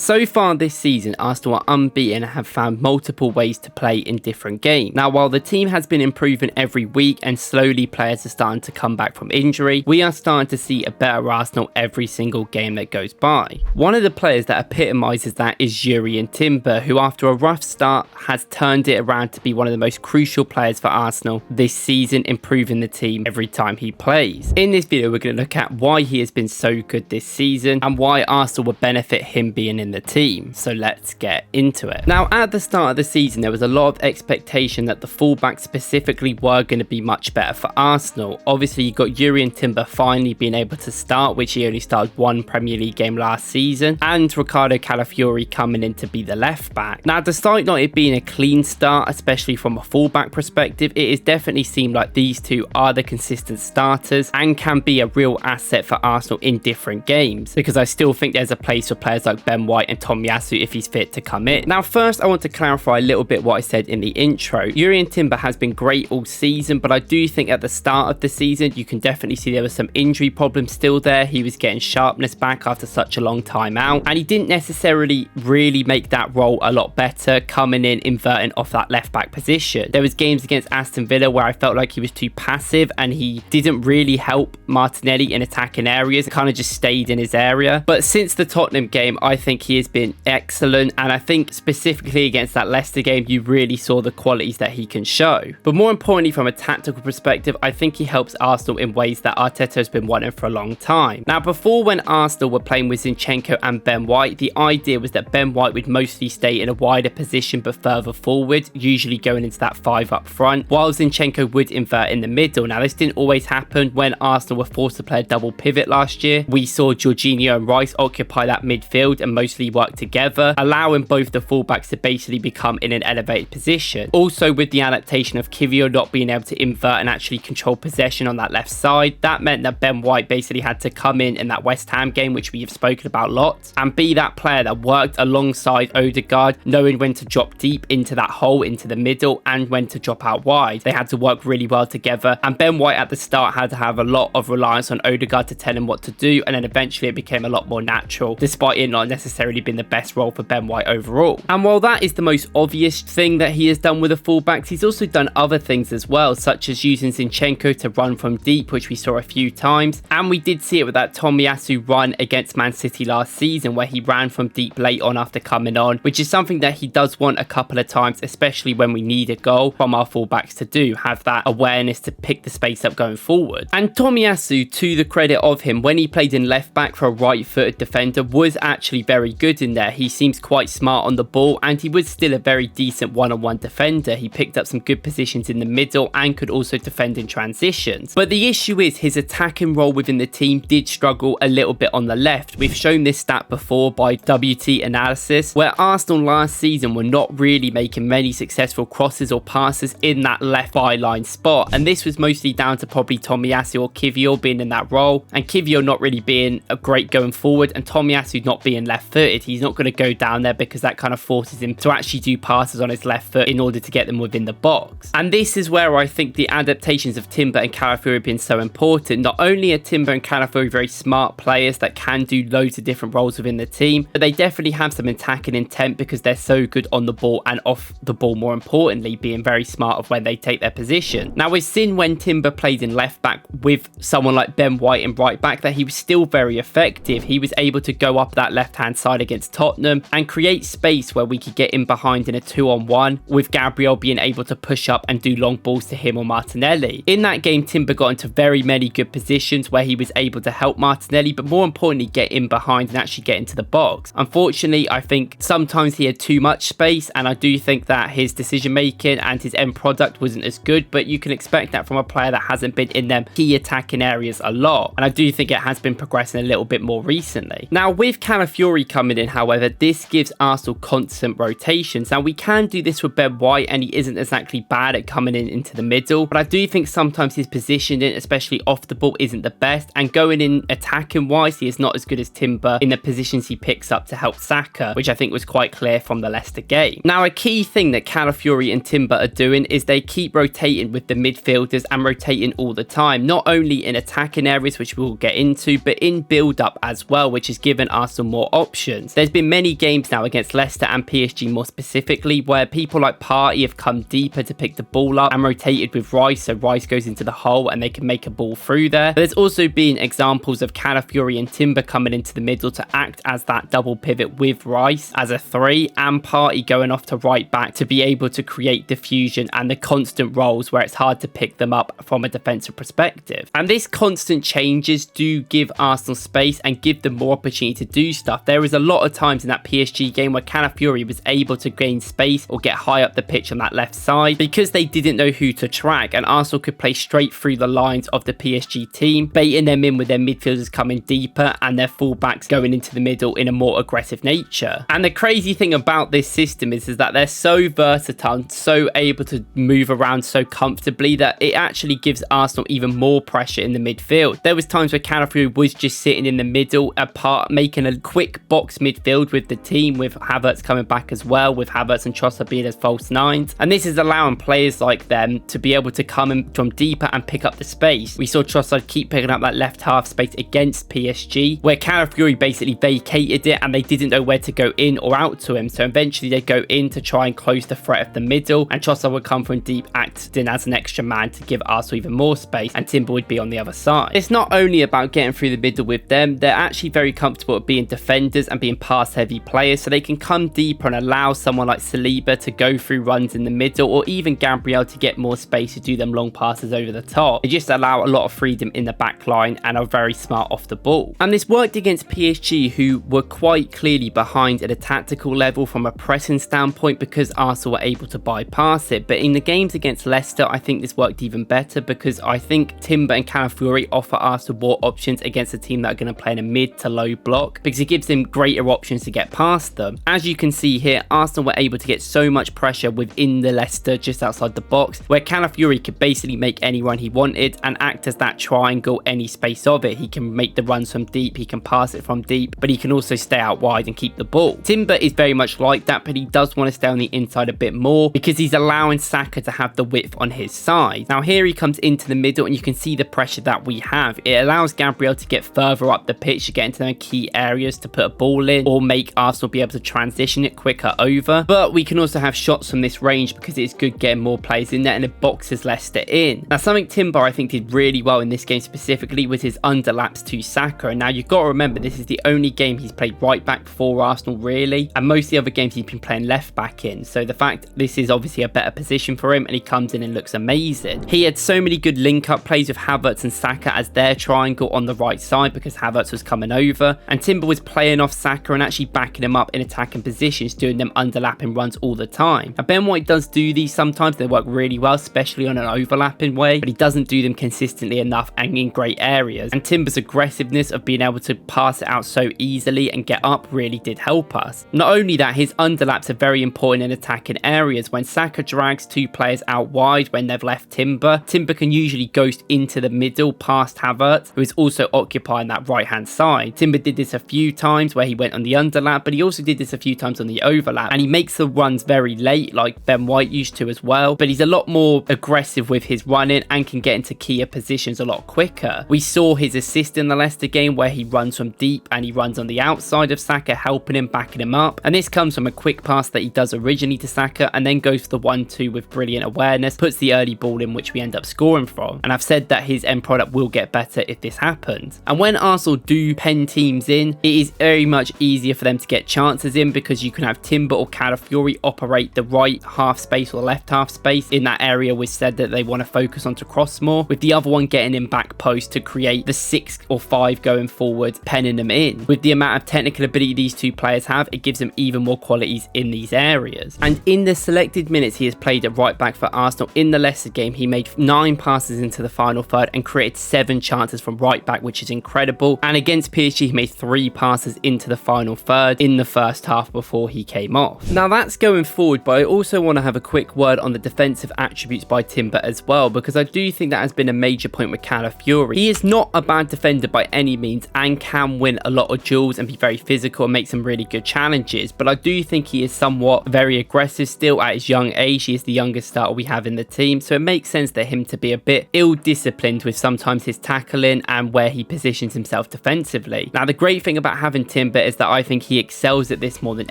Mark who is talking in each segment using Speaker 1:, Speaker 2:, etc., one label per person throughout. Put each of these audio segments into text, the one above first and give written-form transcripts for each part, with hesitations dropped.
Speaker 1: So far this season, Arsenal are unbeaten and have found multiple ways to play in different games. Now, while the team has been improving every week and slowly players are starting to come back from injury, we are starting to see a better Arsenal every single game that goes by. One of the players that epitomises that is Jurrien Timber, who after a rough start has turned it around to be one of the most crucial players for Arsenal this season, improving the team every time he plays. In this video, we're going to look at why he has been so good this season and why Arsenal would benefit him being in the team. So let's get into it. Now, at the start of the season, there was a lot of expectation that the fullbacks specifically were going to be much better for Arsenal. Obviously, you got Jurrien Timber finally being able to start, which he only started one Premier League game last season, and Ricardo Calafiori coming in to be the left back. Now, despite not it being a clean start, especially from a fullback perspective, it has definitely seemed like these two are the consistent starters and can be a real asset for Arsenal in different games, because I still think there's a place for players like Ben White and Tomiyasu if he's fit to come in. Now, first I want to clarify a little bit what I said in the intro. Jurrien Timber has been great all season, but I do think at the start of the season you can definitely see there was some injury problems still there. He was getting sharpness back after such a long time out, and he didn't necessarily really make that role a lot better, coming in inverting off that left back position. There was games against Aston Villa where I felt like he was too passive and he didn't really help Martinelli in attacking areas. It kind of just stayed in his area. But since the Tottenham game, I think he has been excellent, and I think specifically against that Leicester game you really saw the qualities that he can show. But more importantly, from a tactical perspective, I think he helps Arsenal in ways that Arteta has been wanting for a long time. Now, before, when Arsenal were playing with Zinchenko and Ben White, the idea was that Ben White would mostly stay in a wider position but further forward, usually going into that 5 up front, while Zinchenko would invert in the middle. Now, this didn't always happen. When Arsenal were forced to play a double pivot last year, we saw Jorginho and Rice occupy that midfield and mostly work together, allowing both the fullbacks to basically become in an elevated position. Also, with the adaptation of Kiwior not being able to invert and actually control possession on that left side, that meant that Ben White basically had to come in that West Ham game, which we have spoken about lots, and be that player that worked alongside Odegaard, knowing when to drop deep into that hole into the middle and when to drop out wide. They had to work really well together, and Ben White at the start had to have a lot of reliance on Odegaard to tell him what to do, and then eventually it became a lot more natural, despite it not necessarily being the best role for Ben White overall. And while that is the most obvious thing that he has done with the fullbacks, he's also done other things as well, such as using Zinchenko to run from deep, which we saw a few times, and we did see it with that Tomiyasu run against Man City last season where he ran from deep late on after coming on, which is something that he does want a couple of times, especially when we need a goal from our fullbacks to do, have that awareness to pick the space up going forward. And Tomiyasu, to the credit of him, when he played in left back for a right-footed defender, was actually very good in there. He seems quite smart on the ball, and he was still a very decent one-on-one defender. He picked up some good positions in the middle and could also defend in transitions. But the issue is his attacking role within the team did struggle a little bit on the left. We've shown this stat before by WT Analysis, where Arsenal last season were not really making many successful crosses or passes in that left byline spot, and this was mostly down to probably Tomiyasu or Kiwior being in that role, and Kiwior not really being a great going forward, and Tomiyasu not being left-footed. He's not going to go down there because that kind of forces him to actually do passes on his left foot in order to get them within the box. And this is where I think the adaptations of Timber and Calafiori have been so important. Not only are Timber and Calafiori very smart players that can do loads of different roles within the team, but they definitely have some attacking intent because they're so good on the ball and off the ball, more importantly, being very smart of when they take their position. Now, we've seen when Timber played in left back with someone like Ben White in right back that he was still very effective. He was able to go up that left hand side against Tottenham and create space where we could get in behind in a 2-on-1, with Gabriel being able to push up and do long balls to him or Martinelli. In that game, Timber got into very many good positions where he was able to help Martinelli, but more importantly get in behind and actually get into the box. Unfortunately, I think sometimes he had too much space, and I do think that his decision making and his end product wasn't as good, but you can expect that from a player that hasn't been in them key attacking areas a lot, and I do think it has been progressing a little bit more recently. Now, with Calafiori coming in, however, this gives Arsenal constant rotations. Now, we can do this with Ben White, and he isn't exactly bad at coming in into the middle, but I do think sometimes his positioning, especially off the ball, isn't the best, and going in attacking wise, he is not as good as Timber in the positions he picks up to help Saka, which I think was quite clear from the Leicester game. Now, a key thing that Calafiori and Timber are doing is they keep rotating with the midfielders and rotating all the time, not only in attacking areas, which we'll get into, but in build up as well, which has given Arsenal more options. positions. There's been many games now against Leicester and PSG more specifically where people like Partey have come deeper to pick the ball up and rotated with Rice, so Rice goes into the hole and they can make a ball through there. But there's also been examples of Calafiori and Timber coming into the middle to act as that double pivot with Rice as a 3, and Partey going off to right back to be able to create diffusion and the constant rolls where it's hard to pick them up from a defensive perspective. And this constant changes do give Arsenal space and give them more opportunity to do stuff. There was a lot of times in that PSG game where Calafiori was able to gain space or get high up the pitch on that left side because they didn't know who to track, and Arsenal could play straight through the lines of the PSG team, baiting them in with their midfielders coming deeper and their fullbacks going into the middle in a more aggressive nature. And the crazy thing about this system is that they're so versatile, so able to move around so comfortably that it actually gives Arsenal even more pressure in the midfield. There was times where Calafiori was just sitting in the middle apart, making a quick box midfield with the team, with Havertz coming back as well, with Havertz and Trossard being as false nines. And this is allowing players like them to be able to come in from deeper and pick up the space. We saw Trossard keep picking up that left half space against PSG, where Calafiori basically vacated it and they didn't know where to go in or out to him. So eventually they go in to try and close the threat of the middle, and Trossard would come from deep, acting as an extra man to give Arsenal even more space, and Timber would be on the other side. It's not only about getting through the middle with them, they're actually very comfortable at being defenders and being pass heavy players, so they can come deeper and allow someone like Saliba to go through runs in the middle, or even Gabriel to get more space to do them long passes over the top. They just allow a lot of freedom in the back line and are very smart off the ball. And this worked against PSG, who were quite clearly behind at a tactical level from a pressing standpoint because Arsenal were able to bypass it. But in the games against Leicester, I think this worked even better because I think Timber and Calafiori offer Arsenal more options against a team that are going to play in a mid to low block, because it gives them greater options to get past them. As you can see here, Arsenal were able to get so much pressure within the Leicester just outside the box, where Calafiori could basically make any run he wanted and act as that triangle any space of it. He can make the runs from deep, he can pass it from deep, but he can also stay out wide and keep the ball. Timber is very much like that, but he does want to stay on the inside a bit more because he's allowing Saka to have the width on his side. Now here he comes into the middle and you can see the pressure that we have. It allows Gabriel to get further up the pitch to get into those key areas to put a ball in or make Arsenal be able to transition it quicker over. But we can also have shots from this range because it's good getting more players in there and it boxes Leicester in. Now something Timber I think did really well in this game specifically was his underlaps to Saka. And now you've got to remember this is the only game he's played right back for Arsenal really, and most of the other games he's been playing left back in. So the fact this is obviously a better position for him and he comes in and looks amazing. He had so many good link up plays with Havertz and Saka as their triangle on the right side because Havertz was coming over, and Timber was playing off Saka and actually backing him up in attacking positions, doing them underlapping runs all the time. Now Ben White does do these sometimes, they work really well, especially on an overlapping way, but he doesn't do them consistently enough and in great areas. And Timber's aggressiveness of being able to pass it out so easily and get up really did help us. Not only that, his underlaps are very important in attacking areas. When Saka drags two players out wide when they've left Timber, Timber can usually ghost into the middle past Havertz, who is also occupying that right hand side. Timber did this a few times where he went on the underlap, but he also did this a few times on the overlap, and he makes the runs very late like Ben White used to as well, but he's a lot more aggressive with his running and can get into key positions a lot quicker. We saw his assist in the Leicester game where he runs from deep and he runs on the outside of Saka, helping him, backing him up, and this comes from a quick pass that he does originally to Saka and then goes for the 1-2 with brilliant awareness, puts the early ball in which we end up scoring from. And I've said that his end product will get better if this happens. And when Arsenal do pen teams in, it is very much easier for them to get chances in because you can have Timber or Calafiori operate the right half space or left half space in that area which said that they want to focus on to cross more, with the other one getting in back post to create the 6 or 5 going forward, penning them in. With the amount of technical ability these two players have, it gives them even more qualities in these areas. And in the selected minutes he has played at right back for Arsenal in the Leicester game, he made 9 passes into the final third and created 7 chances from right back, which is incredible. And against PSG he made 3 passes into the final third in the first half before he came off. Now that's going forward, but I also want to have a quick word on the defensive attributes by Timber as well, because I do think that has been a major point with Calafiori. He is not a bad defender by any means and can win a lot of duels and be very physical and make some really good challenges, but I do think he is somewhat very aggressive still at his young age. He is the youngest starter we have in the team, so it makes sense for him to be a bit ill-disciplined with sometimes his tackling and where he positions himself defensively. Now the great thing about having Timber Timber is that I think he excels at this more than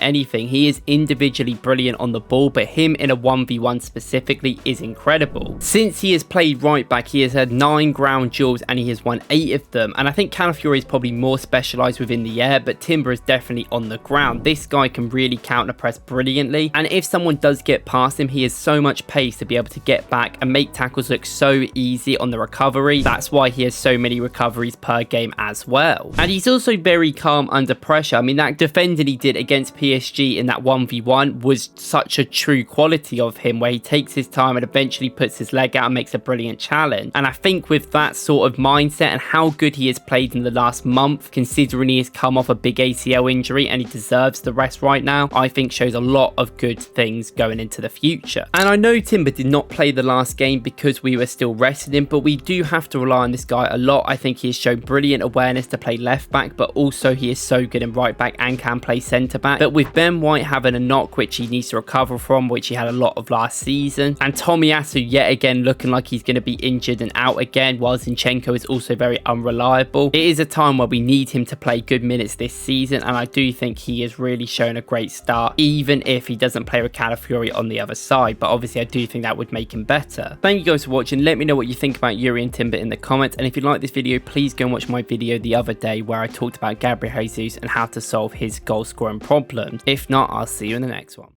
Speaker 1: anything. He is individually brilliant on the ball, but him in a 1v1 specifically is incredible. Since he has played right back, he has had 9 ground duels and he has won 8 of them. And I think Calafiori is probably more specialised within the air, but Timber is definitely on the ground. This guy can really counter press brilliantly, and if someone does get past him, he has so much pace to be able to get back and make tackles look so easy on the recovery. That's why he has so many recoveries per game as well. And he's also very calm under pressure. I mean, that defending he did against PSG in that 1v1 was such a true quality of him, where he takes his time and eventually puts his leg out and makes a brilliant challenge. And I think with that sort of mindset and how good he has played in the last month, considering he has come off a big ACL injury and he deserves the rest right now, I think shows a lot of good things going into the future. And I know Timber did not play the last game because we were still resting him, but we do have to rely on this guy a lot. I think he has shown brilliant awareness to play left back, but also he is so good in right back and can play centre back. But with Ben White having a knock which he needs to recover from, which he had a lot of last season, and Tomiyasu yet again looking like he's going to be injured and out again, while Zinchenko is also very unreliable, it is a time where we need him to play good minutes this season, and I do think he has really shown a great start, even if he doesn't play with Calafiori on the other side. But obviously I do think that would make him better. Thank you guys for watching. Let me know what you think about Jurrien Timber in the comments, and if you like this video, please go and watch my video the other day where I talked about Gabriel Jesus and how to solve his goal scoring problem. If not, I'll see you in the next one.